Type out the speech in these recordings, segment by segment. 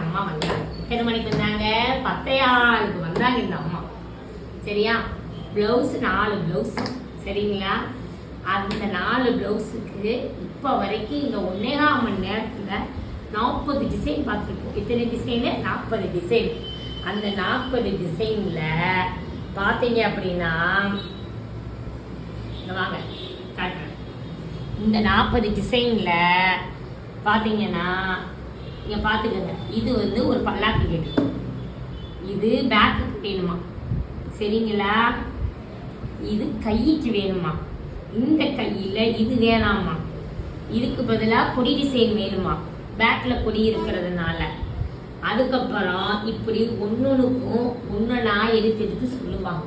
அம்மா வந்தாங்க. எத்தனை மணிக்கு வந்தாங்க? 10:06 வந்தாங்க இந்த அம்மா. சரியா? Blouse 4 blouse. சரிங்களா? அந்த 4 பிளவுஸுக்கு இப்போ வரைக்கும் இந்த 1.25 மணி நேரத்தில் 40 டிசைன் பார்த்துருக்கோம். எத்தனை டிசைனு? 40 டிசைன். அந்த 40 டிசைனில் பார்த்தீங்க அப்படின்னா வாங்க காட்டுறேன். இந்த 40 டிசைனில் பார்த்தீங்கன்னா இங்கே பார்த்துக்கோங்க. இது வந்து ஒரு பல்லாக்கு கேட்டு, இது பேக்குக்கு வேணுமா? சரிங்களா? இது கைக்கு வேணுமா? இந்த கையில் இது வேணாமா? இதுக்கு பதிலாக கொடி டிசைன் வேணுமா? பேக்கில் கொடி இருக்கிறதுனால. அதுக்கப்புறம் இப்படி ஒன்னொன்றுக்கும் ஒன்றா எடுத்து சொல்லுவாங்க.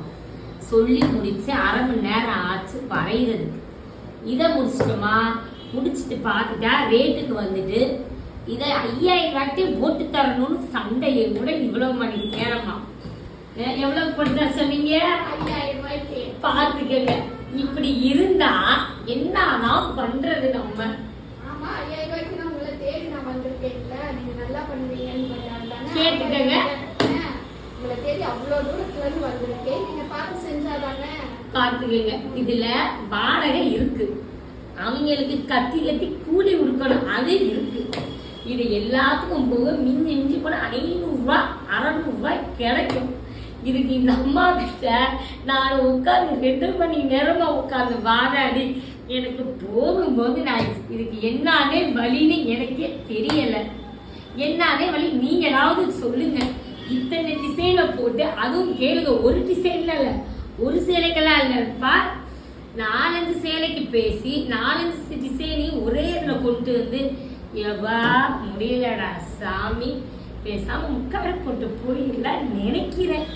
சொல்லி முடிச்சு 1/2 மணி நேரம் ஆச்சு வரைகிறதுக்கு. இதை முடிச்சிட்டோமா? முடிச்சுட்டு பார்த்துட்டா ரேட்டுக்கு வந்துட்டு இதை 5000 ரூபாய்க்கு போட்டு தரணும்னு சண்டையை கூட இவ்வளவு மணி நேரமா. எவ்வளவு போட்டு சொன்னீங்க? 5000 ரூபாய்க்கு. பார்த்துக்கங்க. இப்படி இருந்தா என்னதான் பண்றது நம்ம? ஆமா, 5000 ரூபாய்க்கு நான் உங்களை தேடி நான் வந்திருக்கேன்ல, நீங்க நல்லா பண்ணுவீங்கன்னு கேட்டுக்கங்க. உங்களை தேடி அவ்வளவு தூரத்துல இருந்து வந்திருக்கேன், நீங்க பார்த்து செஞ்சாதானே. பார்த்துக்கங்க. இதுல வாடகை இருக்கு, அவங்களுக்கு கத்தி கத்தி கூலி கொடுக்கணும், அது இருக்கு. இது எல்லாத்துக்கும் போக மிஞ்சி போன 500 ரூபாய் 600 ரூபாய் கிடைக்கும். இதுக்கு இந்த அம்மா கிட்ட நான் உட்காந்து 2 மணி நேரமா உட்காந்து வாடாடி எனக்கு போகும்போது நான் இதுக்கு என்னானே வழின்னு எனக்கே தெரியல. என்னானே வழி நீங்க ஏதாவது சொல்லுங்க. இத்தனை டிசைனை போட்டு அதுவும் கேளுங்க, ஒரு டிசைன்ல இல்ல, ஒரு சேலைக்கெல்லாம் இல்லப்பா, 4-5 சேலைக்கு பேசி 4-5 டிசைனையும் ஒரே இதுல கொண்டு வந்து எவ்வா முடியலடா சாமி, பேசாம முக்கார போட்டு போயிடலாம் நினைக்கிறேன்.